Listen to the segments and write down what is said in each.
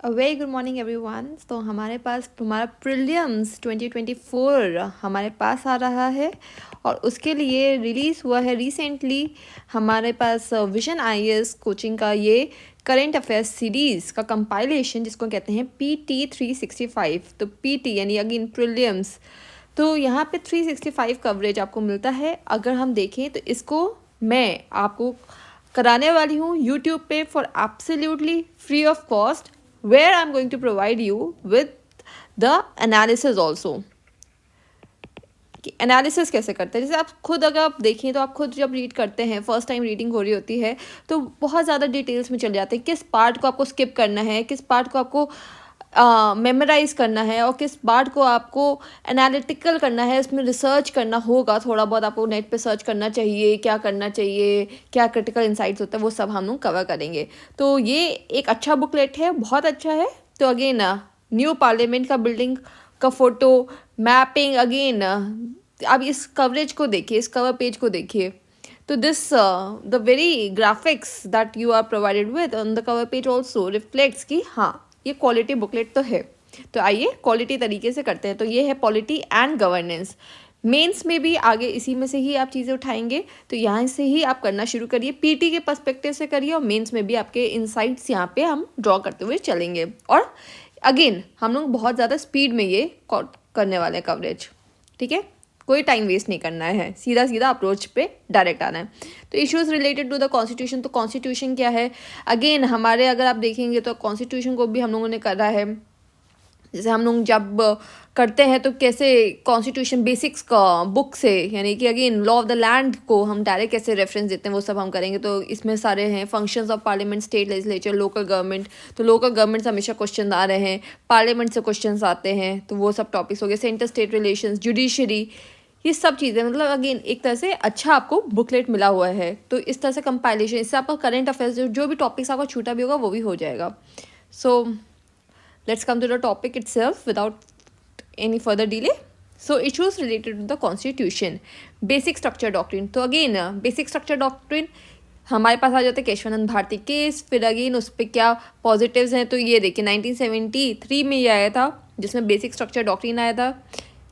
Very good morning everyone. तो हमारे पास हमारा प्रीलिम्स 2024 हमारे पास आ रहा है और उसके लिए रिलीज़ हुआ है रिसेंटली हमारे पास विजन आईएएस कोचिंग का ये करेंट अफेयर्स सीरीज़ का कंपाइलेशन जिसको कहते हैं PT 365। तो PT यानी अगेन प्रीलिम्स, तो यहाँ पे 365 कवरेज आपको मिलता है। अगर हम देखें तो इसको मैं आपको कराने वाली हूँ यूट्यूब पे for absolutely free of cost, where I'm going to provide you with the analysis also कि एनालिसिस कैसे करते हैं। जैसे आप खुद अगर आप देखें तो आप खुद जब रीड करते हैं, फर्स्ट टाइम रीडिंग हो रही होती है तो बहुत ज़्यादा डिटेल्स में चले जाते हैं किस पार्ट को आपको स्किप करना है, किस पार्ट को आपको मेमोराइज करना है और किस पार्ट को आपको एनालिटिकल करना है, इसमें रिसर्च करना होगा। थोड़ा बहुत आपको नेट पे सर्च करना चाहिए, क्या करना चाहिए, क्या क्रिटिकल इंसाइट्स होता है, वो सब हम लोग कवर करेंगे। तो ये एक अच्छा बुकलेट है, बहुत अच्छा है। तो अगेन न्यू पार्लियामेंट का बिल्डिंग का फोटो, मैपिंग, अगेन आप इस कवरेज को देखिए, इस कवर पेज को देखिए। तो this the very graphics that you are provided with on the cover page also reflects कि हाँ ये क्वालिटी बुकलेट तो है। तो आइए क्वालिटी तरीके से करते हैं। तो ये है पॉलिटी एंड गवर्नेंस। मेंस में भी आगे इसी में से ही आप चीज़ें उठाएंगे, तो यहाँ से ही आप करना शुरू करिए, पीटी के पर्सपेक्टिव से करिए और मेंस में भी आपके इनसाइट्स यहाँ पे हम ड्रॉ करते हुए चलेंगे। और अगेन हम लोग बहुत ज़्यादा स्पीड में ये करने वाले हैं कवरेज, ठीक है। कोई टाइम वेस्ट नहीं करना है, सीधा सीधा अप्रोच पे डायरेक्ट आना है। तो issues related to the constitution, तो कॉन्स्टिट्यूशन क्या है, अगेन हमारे अगर आप देखेंगे तो कॉन्स्टिट्यूशन को भी हम लोगों ने करा है। जैसे हम लोग जब करते हैं तो कैसे कॉन्स्टिट्यूशन बेसिक्स का बुक से, यानी कि again law of the land को हम डायरेक्ट कैसे रेफरेंस देते हैं वो सब हम करेंगे। तो इसमें सारे हैं functions of parliament, state legislature, local government. तो लोकल गवर्नमेंट से हमेशा क्वेश्चन आ रहे हैं, पार्लियामेंट से क्वेश्चन आते हैं, तो वो सब टॉपिक्स हो गए। सेंटर स्टेट रिलेशंस, जुडिशरी, ये सब चीज़ें, मतलब अगेन एक तरह से अच्छा आपको बुकलेट मिला हुआ है। तो इस तरह से कंपाइलेशन, इससे आपका करंट अफेयर्स जो भी टॉपिक्स आपका छूटा भी होगा वो भी हो जाएगा। सो let's come to the topic itself without any further delay. So issues related to the constitution, basic structure doctrine। तो अगेन बेसिक स्ट्रक्चर डॉक्ट्रिन हमारे पास आ जाते हैं केशवानंद भारती केस। फिर अगेन उस पर क्या पॉजिटिव्स हैं, तो ये देखिए 1973 में ये आया था जिसमें बेसिक स्ट्रक्चर डॉक्ट्रिन आया था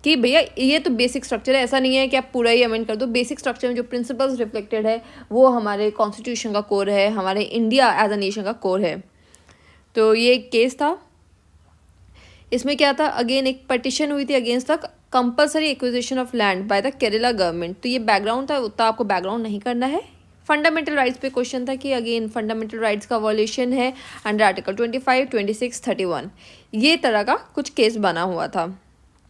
कि भैया ये तो बेसिक स्ट्रक्चर है, ऐसा नहीं है कि आप पूरा ही अमेंड कर दो। बेसिक स्ट्रक्चर में जो प्रिंसिपल्स रिफ्लेक्टेड है वो हमारे कॉन्स्टिट्यूशन का कोर है, हमारे इंडिया एज अ नेशन का कोर है। तो ये एक केस था। इसमें क्या था, अगेन एक पटिशन हुई थी against the compulsory acquisition of land by the Kerala government. तो ये बैकग्राउंड था, उतना आपको बैकग्राउंड नहीं करना है। फंडामेंटल राइट्स पे क्वेश्चन था कि अगेन फंडामेंटल राइट्स का वॉल्यूशन है अंडर आर्टिकल 25, 26, 31। ये तरह का कुछ केस बना हुआ था,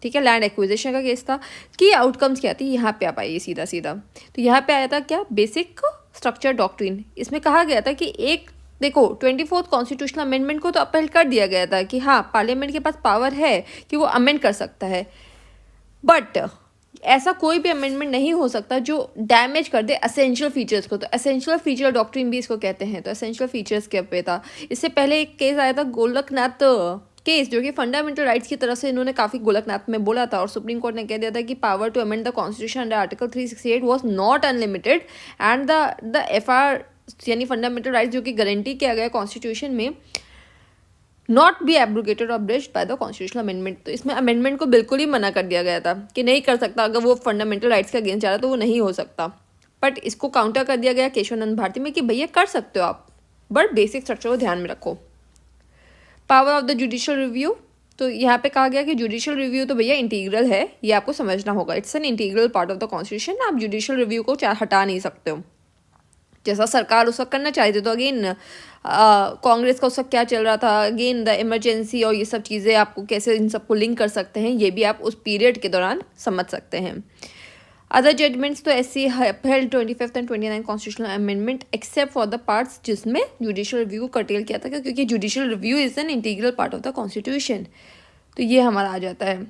ठीक है। लैंड एक्विजिशन का केस था कि आउटकम्स क्या थी, यहाँ पे आप आइए सीधा सीधा। तो यहाँ पे आया था क्या, बेसिक स्ट्रक्चर डॉक्ट्रिन। इसमें कहा गया था कि एक देखो 24th कॉन्स्टिट्यूशनल अमेंडमेंट को तो अपील कर दिया गया था कि हाँ पार्लियामेंट के पास पावर है कि वो अमेंड कर सकता है, बट ऐसा कोई भी अमेंडमेंट नहीं हो सकता जो डैमेज कर दे एसेंशियल फीचर्स को। तो एसेंशियल फीचर डॉक्ट्रिन भी इसको कहते हैं। तो एसेंशियल फीचर्स के पे था। इससे पहले एक केस आया था गोलकनाथ केस, जो कि फंडामेंटल राइट्स की तरफ से इन्होंने काफ़ी गोलकनाथ में बोला था और सुप्रीम कोर्ट ने कह दिया था कि power to amend the constitution under article 368 was not unlimited and the FR यानी फंडामेंटल राइट्स जो कि गारंटी किया गया कॉन्स्टिट्यूशन में नॉट बी एब्रोगेटेड और ब्रेच्ड बाय द कॉन्स्टिट्यूशनल अमेंडमेंट। तो इसमें अमेंडमेंट को बिल्कुल ही मना कर दिया गया था कि नहीं कर सकता, अगर वो फंडामेंटल राइट्स के अगेंस्ट जा रहा तो वो नहीं हो सकता। बट इसको काउंटर कर दिया गया केशवानंद भारती में कि भैया कर सकते हो आप, बट बेसिक स्ट्रक्चर को ध्यान में रखो। Power of the judicial review, तो यहाँ पे कहा गया कि जुडिशियल रिव्यू तो भैया इंटीग्रल है, ये आपको समझना होगा। It's an integral part of the constitution. आप जुडिशियल रिव्यू को हटा नहीं सकते हो, जैसा सरकार उस वक्त करना चाहती। तो अगेन कांग्रेस का उस वक्त क्या चल रहा था, अगेन द इमरजेंसी और ये सब चीज़ें आपको कैसे इन सबको लिंक कर सकते हैं, ये भी आप उस पीरियड के दौरान समझ सकते हैं। अदर जजमेंट्स तो ऐसी held 25th and 29th constitutional amendment except for the parts जिसमें जुडिशियल रिव्यू को कर्टेल किया था, क्योंकि judicial review is an integral part of the constitution. तो ये हमारा आ जाता है।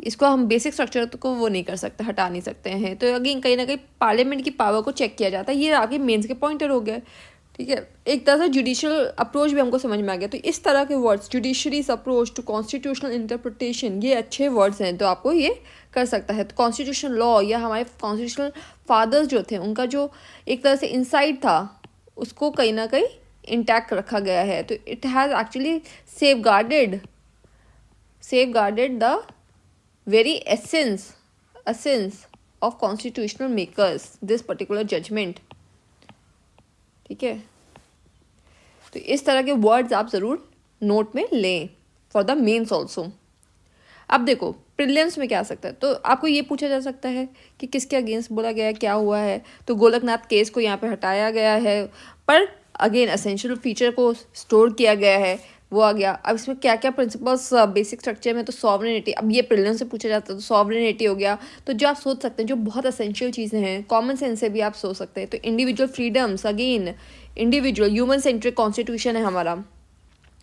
इसको हम बेसिक स्ट्रक्चर को वो नहीं कर सकते, हटा नहीं सकते हैं। तो अगेन कहीं ना कहीं पार्लियामेंट की पावर को चेक किया जाता है। ये आगे मेंस के पॉइंटर हो गए, ठीक है। एक तरह से जुडिशियल अप्रोच भी हमको समझ में आ गया। तो इस तरह के words, judiciary's approach to constitutional interpretation, ये अच्छे वर्ड्स हैं, तो आपको ये कर सकता है। तो कॉन्स्टिट्यूशन लॉ या हमारे कॉन्स्टिट्यूशनल फादर्स जो थे उनका जो एक तरह से इंसाइट था उसको कहीं ना कहीं इंटैक्ट रखा गया है। तो it has actually safeguarded the very essence of constitutional makers this particular judgment. ठीक है, तो इस तरह के वर्ड्स आप ज़रूर नोट में लें फॉर द मेंस ऑल्सो। अब देखो प्रीलिम्स में क्या आ सकता है, तो आपको ये पूछा जा सकता है कि किसके अगेंस्ट बोला गया है, क्या हुआ है। तो गोलकनाथ केस को यहाँ पे हटाया गया है, पर अगेन असेंशियल फीचर को स्टोर किया गया है, वो आ गया। अब इसमें क्या क्या प्रिंसिपल्स बेसिक स्ट्रक्चर में, तो सॉवरेनिटी, अब ये प्रीलिम्स से पूछा जाता है तो सॉवरेनिटी हो गया। तो जो आप सोच सकते हैं जो बहुत असेंशियल चीज़ें हैं, कॉमन सेंस से भी आप सोच सकते हैं। तो individual freedoms, again individual human centric constitution है हमारा।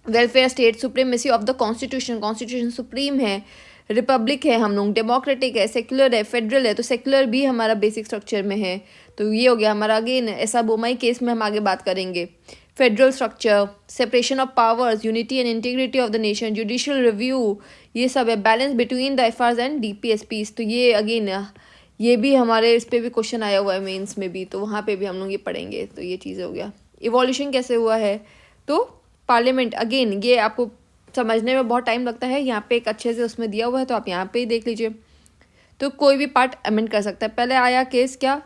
Welfare state, supremacy of the constitution supreme है। रिपब्लिक है हम लोग, डेमोक्रेटिक है, सेक्युलर है, फेडरल है। तो सेक्युलर भी हमारा बेसिक स्ट्रक्चर में है। तो ये हो गया हमारा, अगेन ऐसा बोमाई केस में हम आगे बात करेंगे। Federal structure, separation of powers, unity and integrity of the nation, judicial review, ये सब है। बैलेंस बिटवीन द एफआरस एंड डीपीएसपीस, तो ये अगेन ये भी हमारे इस पर भी क्वेश्चन आया हुआ है मेंस में भी, तो वहाँ पे भी हम लोग ये पढ़ेंगे। तो ये चीज़ें हो गया। इवोल्यूशन कैसे हुआ है, तो पार्लियामेंट, अगेन ये आपको समझने में बहुत टाइम लगता है, यहाँ पे एक अच्छे से उसमें दिया हुआ है, तो आप यहाँ पे ही देख लीजिए। तो कोई भी पार्ट अमेंड कर सकता है। पहले आया केस क्या,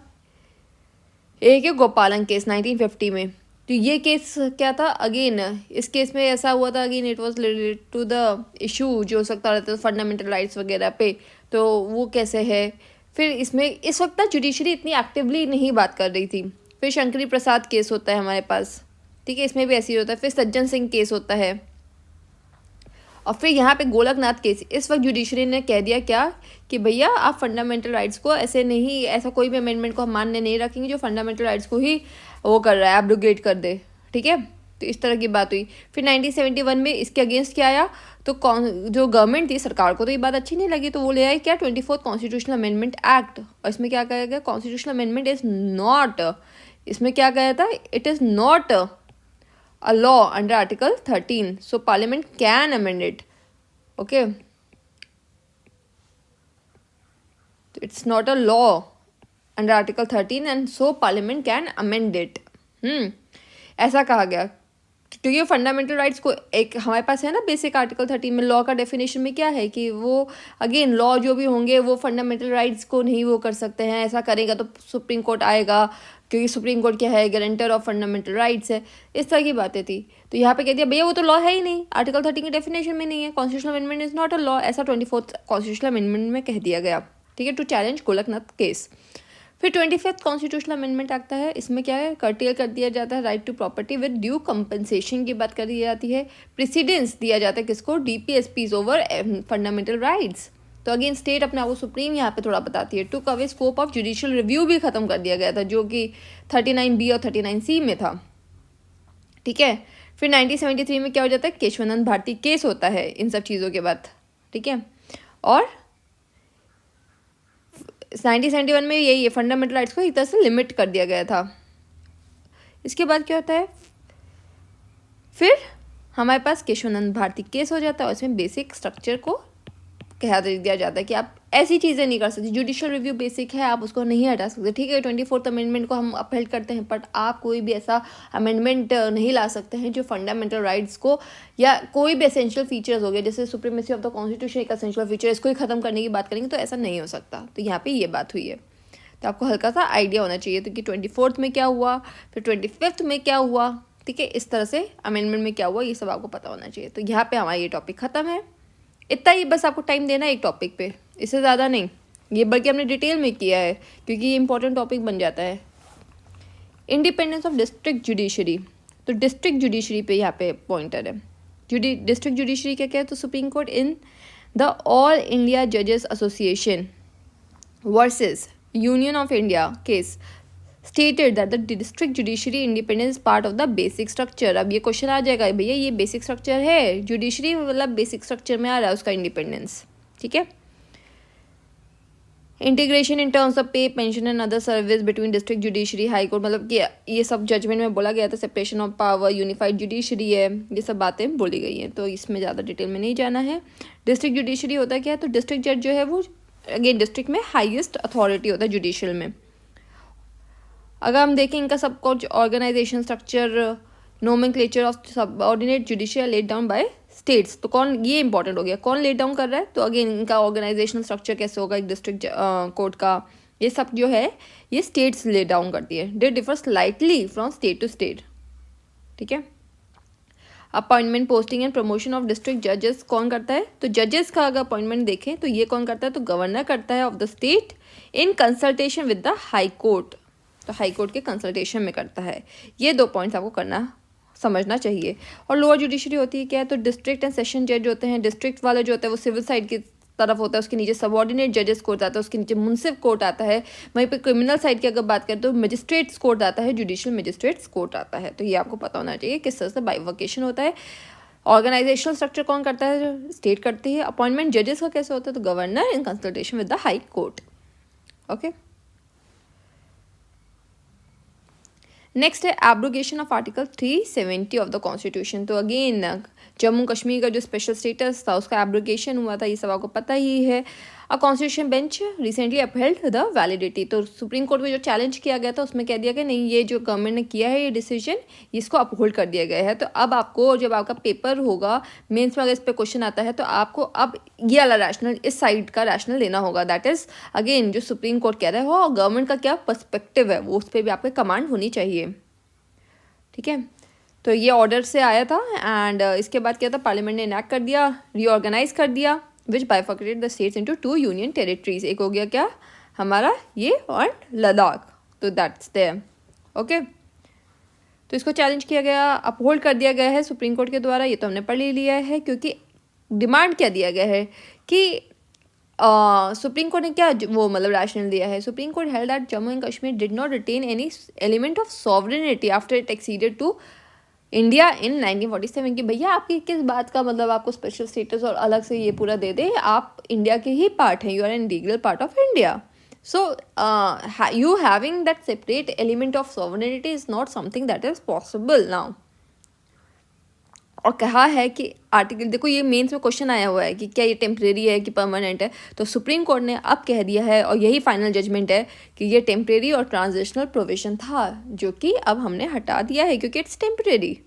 एक है गोपालन केस 1950 में। तो ये केस क्या था, अगेन इस केस में ऐसा हुआ था, again it was related to the issue जो हो सकता रहता है फंडामेंटल राइट्स वगैरह पे। तो वो कैसे है, फिर इसमें इस वक्त ना जुडिशरी इतनी एक्टिवली नहीं बात कर रही थी। फिर शंकरी प्रसाद केस होता है हमारे पास, ठीक है, इसमें भी ऐसे ही होता है। फिर सज्जन सिंह केस होता है, और फिर यहाँ पे गोलकनाथ केस। इस वक्त जुडिशरी ने कह दिया क्या कि भैया आप फंडामेंटल राइट्स को ऐसे नहीं, ऐसा कोई भी अमेंडमेंट को हम मान्य नहीं रखेंगे जो फंडामेंटल राइट्स को ही वो कर रहा है, एब्रोगेट कर दे। ठीक है, तो इस तरह की बात हुई। फिर 1971 में इसके अगेंस्ट क्या आया, तो जो गवर्नमेंट थी, सरकार को तो ये बात अच्छी नहीं लगी, तो वो ले आई क्या, 24th कॉन्स्टिट्यूशनल अमेंडमेंट एक्ट। और इसमें क्या कहा गया, कॉन्स्टिट्यूशनल अमेंडमेंट इज नॉट, इसमें क्या कहा था, it is not a law under Article 13, so Parliament can amend it. Okay, it's not a law under Article 13 and so Parliament can amend it. ऐसा कहा गया क्योंकि फंडामेंटल राइट्स को एक हमारे पास है ना बेसिक आर्टिकल 13 में। लॉ का डेफिनेशन में क्या है कि वो अगेन लॉ जो भी होंगे वो फंडामेंटल राइट्स को नहीं वो कर सकते हैं, ऐसा करेगा तो सुप्रीम कोर्ट आएगा, क्योंकि सुप्रीम कोर्ट क्या है, गारंटर ऑफ फंडामेंटल राइट्स है। इस तरह की बातें थी। तो यहाँ पे कह दिया भैया वो तो लॉ है ही नहीं, आर्टिकल 13 के डेफिनेशन में नहीं है, constitutional amendment is not a law, ऐसा 24th कॉन्स्टिट्यूशनल अमेंडमेंट में कह दिया गया। ठीक है, टू चैलेंज गोलकनाथ केस। फिर 25th कॉन्स्टिट्यूशनल अमेंडमेंट आता है, इसमें क्या है, कर्टेल कर दिया जाता है right to property with due compensation की बात करी जाती है। प्रेसिडेंस दिया जाता है किसको, डीपीएसपीज ओवर फंडामेंटल राइट्स। तो अगेन स्टेट अपने आप को सुप्रीम यहाँ पे थोड़ा बताती है। Took away scope of judicial review भी खत्म कर दिया गया था, जो कि 39B और 39C में था। ठीक है, फिर 1973 में क्या हो जाता है, केशवानंद भारती केस होता है इन सब चीज़ों के बाद। ठीक है, और 1971 में यही फंडामेंटल राइट्स को एक तरह से लिमिट कर दिया गया था। इसके बाद क्या होता है, फिर हमारे पास केशवानंद भारती केस हो जाता है, और इसमें बेसिक स्ट्रक्चर को कह दिया जाता है कि आप ऐसी चीज़ें नहीं कर सकते, जुडिशियल रिव्यू बेसिक है, आप उसको नहीं हटा सकते। ठीक है, 24th अमेंडमेंट को हम अपहेल्ड करते हैं, बट आप कोई भी ऐसा अमेंडमेंट नहीं ला सकते हैं जो फंडामेंटल राइट्स को या कोई भी एसेंशियल फीचर्स हो गए, जैसे सुप्रीमेसी ऑफ द कॉन्स्टिट्यूशन एक एसेंशियल फीचर, इसको ही खत्म करने की बात करेंगे तो ऐसा नहीं हो सकता। तो यहाँ पे ये बात हुई है, तो आपको हल्का सा आइडिया होना चाहिए तो कि 24th में क्या हुआ, फिर 25th में क्या हुआ। ठीक है, इस तरह से अमेंडमेंट में क्या हुआ, ये सब आपको पता होना चाहिए। तो यहाँ पे हमारा ये टॉपिक खत्म है। इतना ही बस आपको टाइम देना है एक टॉपिक पे, इससे ज़्यादा नहीं। ये बल्कि हमने डिटेल में किया है क्योंकि ये इंपॉर्टेंट टॉपिक बन जाता है। इंडिपेंडेंस ऑफ डिस्ट्रिक्ट जुडिशरी, तो डिस्ट्रिक्ट जुडिशरी पे यहाँ पे पॉइंटर है। डिस्ट्रिक्ट जुडिशरी क्या क्या है, तो supreme court in the all India जजेस association versus union of India case stated that the district judiciary independence part of the basic structure. अब ये क्वेश्चन आ जाएगा भैया ये बेसिक स्ट्रक्चर है, जुडिशरी मतलब बेसिक स्ट्रक्चर में आ रहा है उसका इंडिपेंडेंस। ठीक है, integration in terms of pay, pension and other service between district judiciary, high court, मतलब कि ये सब जजमेंट में बोला गया था। Separation of power, unified judiciary है, ये सब बातें बोली गई हैं, तो इसमें ज़्यादा डिटेल में नहीं जाना है। डिस्ट्रिक्ट जुडिशरी होता क्या है, तो डिस्ट्रिक्ट जज जो है वो अगेन डिस्ट्रिक्ट में हाईएस्ट अथॉरिटी होता है जुडिशियल में। अगर हम देखें इनका सब कुछ organisation structure nomenclature of subordinate judicial laid down by states. तो कौन, ये इंपॉर्टेंट हो गया, कौन लेड डाउन कर रहा है, तो अगेन इनका ऑर्गेनाइजेशनल स्ट्रक्चर कैसे होगा एक डिस्ट्रिक्ट कोर्ट का, ये सब जो है ये स्टेट्स ले डाउन करती है। They differ slightly from state to state, ठीक है। Appointment, posting and promotion of district जजेस कौन करता है, तो जजेस का अगर अपॉइंटमेंट देखें तो ये कौन करता है, तो गवर्नर करता है of the state in consultation with the high court, तो हाई कोर्ट के कंसल्टेशन में करता है। ये 2 पॉइंट्स आपको करना समझना चाहिए। और लोअर जुडिशरी होती है क्या है, तो डिस्ट्रिक्ट एंड सेशन जज होते हैं। डिस्ट्रिक्ट वाला जो होता है वो सिविल साइड की तरफ होता है, उसके नीचे सबऑर्डिनेट जजेस कोर्ट आता है, उसके नीचे मुंसिफ कोर्ट आता है। वहीं पे क्रिमिनल साइड की अगर बात करें तो मजिस्ट्रेट्स कोर्ट आता है, जुडिशियल मजिस्ट्रेट्स कोर्ट आता है। तो ये आपको पता होना चाहिए किस तरह से बाइफर्केशन होता है। ऑर्गेनाइजेशनल स्ट्रक्चर कौन करता है, जो स्टेट करती है। अपॉइंटमेंट जजेस का कैसे होता है, तो governor in consultation with the high court. Okay, next है abrogation of article 370 of the constitution. तो अगेन जम्मू कश्मीर का जो स्पेशल स्टेटस था उसका एब्रोगेशन हुआ था, ये सब आपको पता ही है। A constitution bench recently upheld the validity, तो सुप्रीम कोर्ट में जो चैलेंज किया गया था उसमें कह दिया गया नहीं, ये जो गवर्नमेंट ने किया है ये डिसीजन, इसको अपहोल्ड कर दिया गया है। तो अब आपको जब आपका पेपर होगा मेंस में अगर इस पर क्वेश्चन आता है तो आपको अब ये वाला रैशनल, इस साइड का रैशनल लेना होगा। दैट इज अगेन जो सुप्रीम कोर्ट कह रहा है और गवर्नमेंट का क्या पर्सपेक्टिव है वो, उस पर भी आपके कमांड होनी चाहिए, ठीक है। तो ये ऑर्डर से आया था एंड इसके बाद क्या था, पार्लियामेंट ने इनैक्ट कर दिया, रीऑर्गेनाइज कर दिया, which bifurcated the states into 2 union territories. एक हो गया क्या हमारा ये और लद्दाख, तो दैट्स देयर। ओके, तो इसको चैलेंज किया गया, अपहोल्ड कर दिया गया है सुप्रीम कोर्ट के द्वारा। ये तो हमने पढ़ ही लिया है, क्योंकि डिमांड क्या दिया गया है कि सुप्रीम कोर्ट ने क्या वो मतलब रैशनल दिया है। Supreme Court held that Jammu and Kashmir did not retain any element of sovereignty after it acceded to India in 1947। कि भैया आपकी किस बात का मतलब आपको स्पेशल स्टेटस और अलग से ये पूरा दे दे, आप इंडिया के ही पार्ट हैं, you are an integral part of India. So you having that separate element of sovereignty is not something that is possible now। और कहा है कि आर्टिकल, देखो ये मेंस में क्वेश्चन आया हुआ है कि क्या ये टेम्परेरी है कि परमानेंट है, तो सुप्रीम कोर्ट ने अब कह दिया है और यही फाइनल जजमेंट है कि ये टेम्परेरी और ट्रांजिशनल प्रोविजन था, जो कि अब हमने हटा दिया है क्योंकि it's temporary.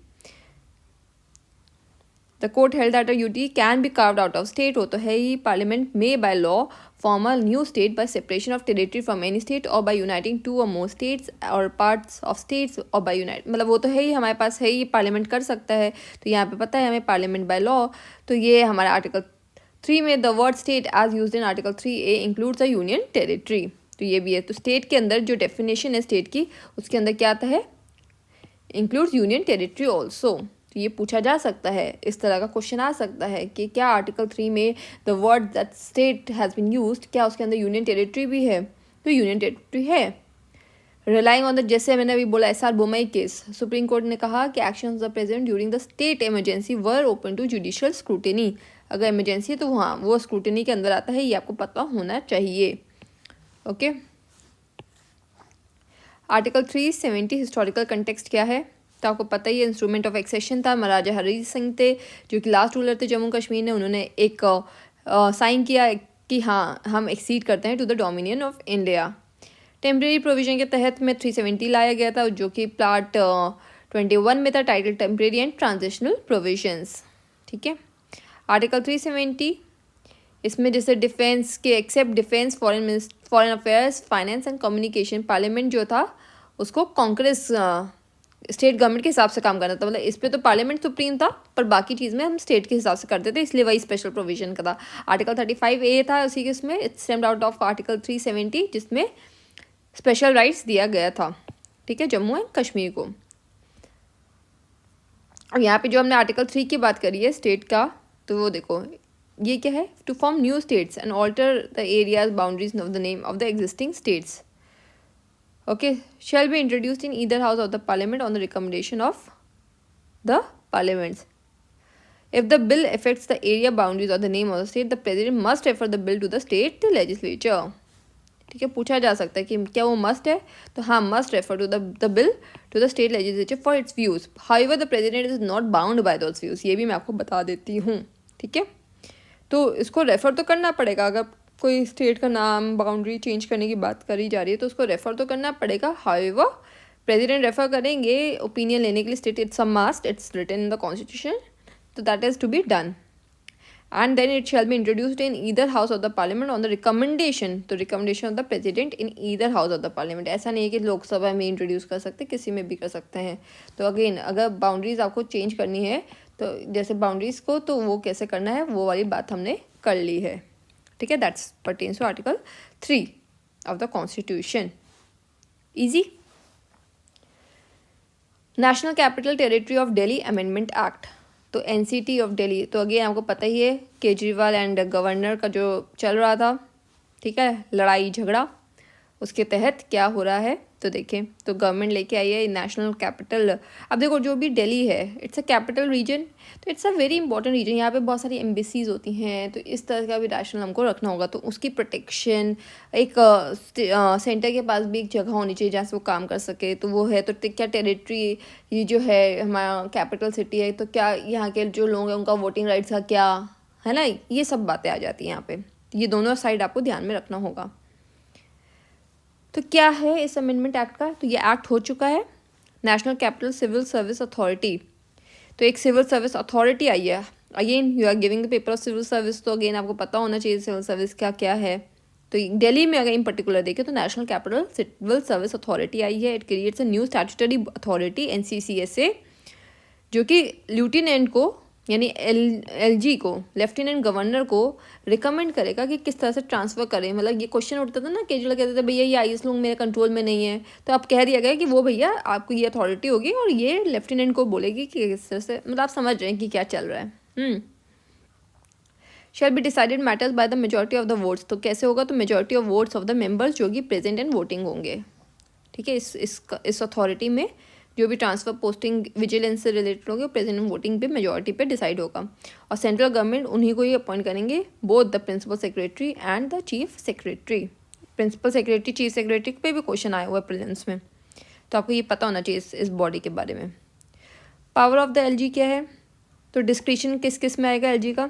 The court held that a UT can be carved out of state, हो तो है ही। Parliament may by law form a new state by separation of territory from any state or by uniting 2 or more states or parts of states or by unite, मतलब वो तो है ही, हमारे पास है ही, पार्लियामेंट कर सकता है। तो यहाँ पे पता है हमें पार्लियामेंट बाय लॉ, तो ये हमारा आर्टिकल 3 में the word state as used in article 3A includes a union territory, तो ये भी है। तो स्टेट के अंदर जो डेफिनेशन है स्टेट की, उसके अंदर क्या आता है, इंक्लूड्स यूनियन टेरिटरी ऑल्सो। तो ये पूछा जा सकता है, इस तरह का क्वेश्चन आ सकता है कि क्या आर्टिकल 3 में the word that state has been used, क्या उसके अंदर यूनियन टेरिटरी भी है, तो यूनियन टेरिटरी है। रिलाइंग ऑन द, जैसे मैंने अभी बोला SR Bommai case, Supreme Court ने कहा कि action of the president during the state emergency were open to judicial scrutiny. अगर इमरजेंसी है तो हाँ वो स्क्रूटिनी के अंदर आता है, ये आपको पता होना चाहिए। ओके, आर्टिकल 370 हिस्टोरिकल कंटेक्स्ट क्या है, तो आपको पता ही है इंस्ट्रूमेंट ऑफ एक्सेशन था, महाराजा हरी सिंह थे जो कि लास्ट रूलर थे जम्मू कश्मीर ने, उन्होंने एक साइन किया कि हाँ हम एक्सीड करते हैं to the dominion of India. Temporary provision के तहत में 370 लाया गया था, जो कि पार्ट 21 में था, title temporary and transitional provisions, ठीक है। आर्टिकल 370 इसमें जैसे डिफेंस के except defence, foreign affairs, finance and communication, parliament जो था उसको कांग्रेस स्टेट गवर्नमेंट के हिसाब से काम करना था, मतलब इस पे तो पार्लियामेंट सुप्रीम था पर बाकी चीज़ में हम स्टेट के हिसाब से करते थे, इसलिए वही स्पेशल प्रोविजन का था। आर्टिकल 35A था उसी के, इसमें it's stemmed out of article 370 जिसमें स्पेशल राइट्स दिया गया था, ठीक है, जम्मू एंड कश्मीर को। और यहाँ पे जो हमने आर्टिकल 3 की बात करी है स्टेट का, तो वो देखो ये क्या है, to form new states and alter the areas boundaries of the name of the existing states, okay, shall be introduced in either house of the parliament on the recommendation of the parliaments. If the bill affects the area boundaries or the name of the state, the president must refer the bill to the state legislature। ठीक है, पूछा जा सकता है कि क्या वो must है, तो हाँ must refer to the bill to the state legislature for its views, however the president is not bound by those views, ये भी मैं आपको बता देती हूँ, ठीक है। तो इसको रेफर तो करना पड़ेगा, अगर कोई स्टेट का नाम बाउंड्री चेंज करने की बात करी जा रही है तो उसको रेफर तो करना पड़ेगा, हाउएवर प्रेसिडेंट रेफर करेंगे ओपिनियन लेने के लिए, state it's a must, it's written in the constitution, तो that is to be done. And then it shall be introduced in either house of the parliament on the recommendation, तो recommendation of the president in either house of the parliament. ऐसा नहीं है कि लोकसभा में introduce कर सकते, किसी में भी कर सकते हैं. तो अगेन अगर बाउंड्रीज आपको चेंज करनी है, तो जैसे बाउंड्रीज को तो वो कैसे करना है वो वाली बात हमने कर ली है. ठीक है, that's pertains to article 3 of the constitution. Easy. National capital territory of Delhi amendment act, तो एनसीटी ऑफ दिल्ली, तो अगेन आपको पता ही है केजरीवाल एंड गवर्नर का जो चल रहा था, ठीक है, लड़ाई झगड़ा, उसके तहत क्या हो रहा है. तो देखें, तो गवर्नमेंट लेके आई है नेशनल कैपिटल. अब देखो जो भी दिल्ली है इट्स अ कैपिटल रीजन, तो it's a very important region. यहाँ पे बहुत सारी एम्बेसीज होती हैं, तो इस तरह का भी रैशनल हमको रखना होगा. तो उसकी प्रोटेक्शन, एक सेंटर के पास भी एक जगह होनी चाहिए जहाँ से वो काम कर सके. तो वो है, तो क्या टेरिटरी ये जो है हमारा कैपिटल सिटी है, तो क्या यहाँ के जो लोग हैं उनका वोटिंग राइट्स का क्या है ना, ये सब बातें आ जाती हैं यहाँ पे. ये दोनों साइड आपको ध्यान में रखना होगा. तो क्या है इस अमेंडमेंट एक्ट का, तो ये एक्ट हो चुका है. National capital civil service authority, तो एक सिविल सर्विस अथॉरिटी आई है. Again you are giving the paper of civil service, तो अगेन आपको पता होना चाहिए सिविल सर्विस क्या क्या है. तो दिल्ली में अगर इन पर्टिकुलर देखें तो national capital civil service authority आई है. It creates a new statutory authority NCCSA, जो कि लेफ्टिनेंट को यानी LG को, लेफ्टिनेंट गवर्नर को रिकमेंड करेगा कि किस तरह से ट्रांसफ़र करें. मतलब ये क्वेश्चन उठता था ना, केजरीवाल कहते थे भैया ये IAS लोग मेरे कंट्रोल में नहीं है, तो अब कह दिया गया कि वो भैया आपको ये अथॉरिटी होगी और ये लेफ्टिनेंट को बोलेगी कि किस तरह से, मतलब आप समझ रहे हैं कि क्या चल रहा है. Shall be decided matters by the majority of the votes, तो कैसे होगा, तो majority of votes of the members जो कि प्रेजेंट एंड वोटिंग होंगे. ठीक है, इस अथॉरिटी में जो भी ट्रांसफ़र पोस्टिंग विजिलेंस से रिलेटेड होंगे प्रेसिडेंट वोटिंग पे मेजॉरिटी पे डिसाइड होगा. और सेंट्रल गवर्नमेंट उन्हीं को ही अपॉइंट करेंगे, both the principal secretary and the chief secretary. Principal secretary chief secretary पे भी क्वेश्चन आया हुआ है प्रीलिम्स में, तो आपको ये पता होना चाहिए इस बॉडी के बारे में. पावर ऑफ द LG क्या है, तो डिस्क्रिशन किस किस में आएगा LG का,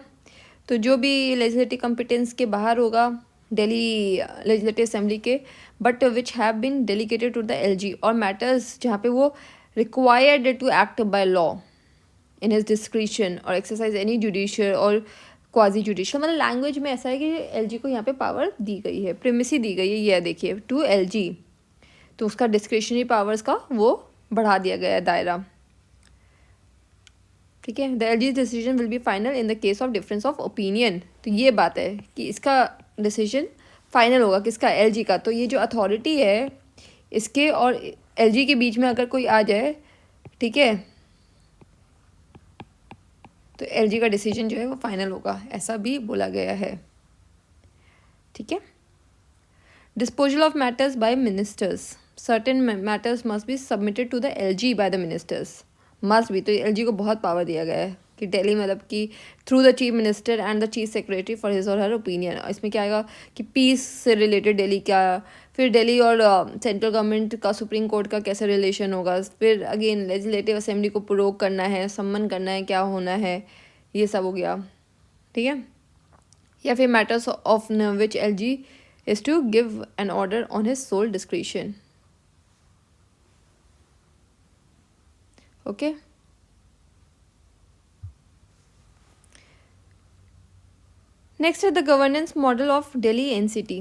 तो जो भी लेजिस्लेटिव कॉम्पिटेंस के बाहर होगा दिल्ली लेजिस्लेटिव असेंबली के, but which have been delegated to the LG, और मैटर्स जहाँ पे वो required to act by law in his discretion or exercise any judicial or quasi judicial. मतलब लैंग्वेज में ऐसा है कि LG को यहाँ पे पावर दी गई है, प्रीमेसी दी गई है, ये देखिए टू LG, तो उसका डिस्क्रिशनरी पावर्स का वो बढ़ा दिया गया है दायरा. ठीक है, the LG's decision will be final in the case of difference of opinion. तो ये बात है कि इसका डिसीजन फाइनल होगा किसका, LG का. तो ये जो अथॉरिटी है इसके और LG के बीच में अगर कोई आ जाए, ठीक है, तो LG का डिसीजन जो है वो फाइनल होगा, ऐसा भी बोला गया है. ठीक है, disposal of matters by ministers, certain matters must be submitted to the LG by the ministers, must भी. तो LG को बहुत पावर दिया गया है कि दिल्ली मतलब कि through the chief minister and the chief secretary for his और हर ओपिनियन. इसमें क्या आएगा कि पीस से रिलेटेड दिल्ली क्या, फिर दिल्ली और सेंट्रल गवर्नमेंट का सुप्रीम कोर्ट का कैसे रिलेशन होगा, फिर अगेन लेजिस्लेटिव असेंबली को प्रोवोक करना है, सम्मन करना है, क्या होना है, ये सब हो गया. ठीक है, या फिर matters of which LG is to give an order on his sole discretion. Okay. Next is the governance model of Delhi NCT.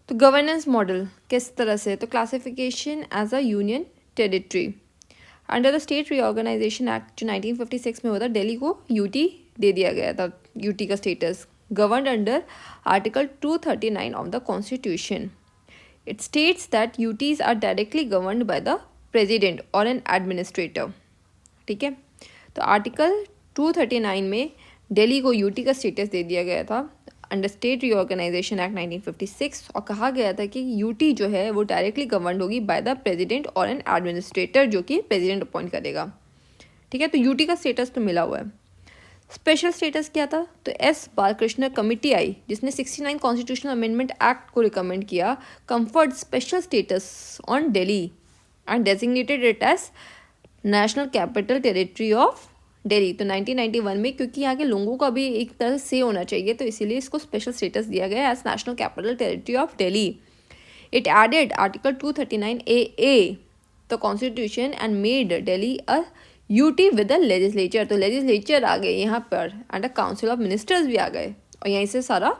तो गवर्नेंस मॉडल किस तरह से, तो classification as a union territory under the state reorganisation act जो 1956 में हुआ था, दिल्ली को UT दे दिया गया था. UT का status governed under article 239 of the constitution. It states that UTs are directly governed by the president or an administrator. ठीक है, तो आर्टिकल 239 में दिल्ली को UT का स्टेटस दे दिया गया था अंडर स्टेट रीऑर्गेनाइजेशन एक्ट 1956, और कहा गया था कि UT जो है वो डायरेक्टली गवर्न होगी बाय द प्रेसिडेंट और एन एडमिनिस्ट्रेटर, जो कि प्रेसिडेंट अपॉइंट करेगा. ठीक है, तो UT का स्टेटस तो मिला हुआ है. स्पेशल स्टेटस क्या था, तो S बालकृष्ण कमेटी आई जिसने 69 कॉन्स्टिट्यूशनल अमेंडमेंट एक्ट को रिकमेंड किया, conferred special status on Delhi and designated it as national capital territory of Delhi. तो 1991 में क्योंकि यहाँ के लोगों का भी एक तरह से होना चाहिए, तो इसीलिए इसको स्पेशल स्टेटस दिया गया as national capital territory of Delhi. It added article 239 AA the constitution and made Delhi a UT with the legislature. तो लेजिस्लेचर आ गए यहाँ पर and a council of ministers भी आ गए, और यहीं से सारा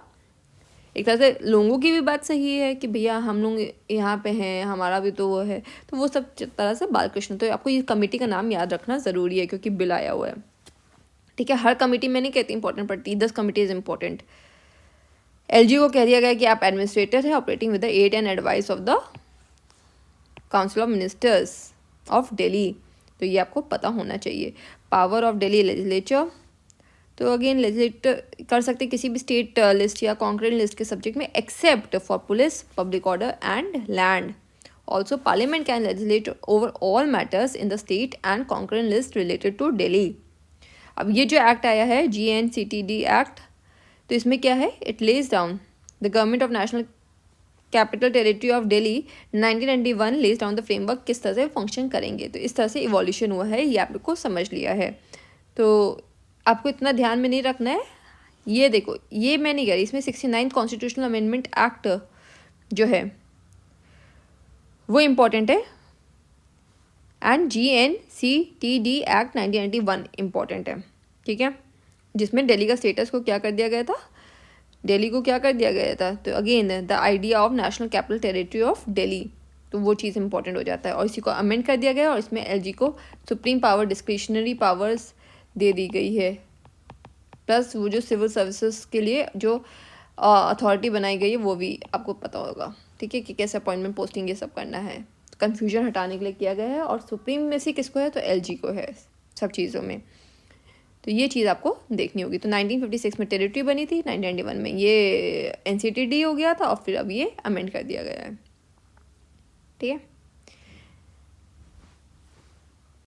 एक तरह से लोगों की भी बात सही है कि भैया हम लोग यहाँ पे हैं, हमारा भी तो वो है, तो वो सब तरह से बालकृष्ण। तो आपको ये कमेटी का नाम याद रखना ज़रूरी है क्योंकि बिल आया हुआ है, ठीक है। हर कमेटी में नहीं कहती इंपॉर्टेंट पड़ती, 10 कमेटी इज़ इंपॉर्टेंट। LG को कह दिया गया कि आप एडमिनिस्ट्रेटर है operating with the aid and advice of the council of ministers of Delhi. तो ये आपको पता होना चाहिए। पावर ऑफ दिल्ली लेजिस्लेचर, तो अगेन लेजिस्लेट कर सकते किसी भी स्टेट लिस्ट या कॉन्करेंट लिस्ट के सब्जेक्ट में except for police, public order and land. Also parliament can legislate over all matters in the state and concurrent list related to Delhi. अब ये जो एक्ट आया है GNCTD एक्ट, तो इसमें क्या है, it lays down the government of national capital territory of Delhi 1991 lays down the framework, किस तरह से फंक्शन करेंगे। तो इस तरह से इवोल्यूशन हुआ है, ये आप लोग को समझ लिया है। तो आपको इतना ध्यान में नहीं रखना है। ये देखो, ये मैं नहीं कह रही, इसमें 69th कॉन्स्टिट्यूशनल अमेंडमेंट एक्ट जो है वो इम्पॉर्टेंट है, एंड GNCTD एक्ट 1991 इम्पॉर्टेंट है, ठीक है, जिसमें दिल्ली का स्टेटस को क्या कर दिया गया था, दिल्ली को क्या कर दिया गया था, तो again the idea of national capital territory of Delhi, तो वो चीज़ इंपॉर्टेंट हो जाता है। और इसी को अमेंड कर दिया गया और इसमें LG को सुप्रीम पावर, डिस्क्रिशनरी पावर्स दे दी गई है, प्लस वो जो सिविल सर्विसेज के लिए जो अथॉरिटी बनाई गई है वो भी आपको पता होगा, ठीक है, कि कैसे अपॉइंटमेंट, पोस्टिंग, ये सब करना है। कन्फ्यूजन हटाने के लिए किया गया है। और सुप्रीम में से किसको है, तो LG को है सब चीज़ों में। तो ये चीज़ आपको देखनी होगी। तो 1956 में टेरिटरी बनी थी, 1991 में ये NCTD हो गया था, और फिर अब ये अमेंड कर दिया गया है, ठीक है।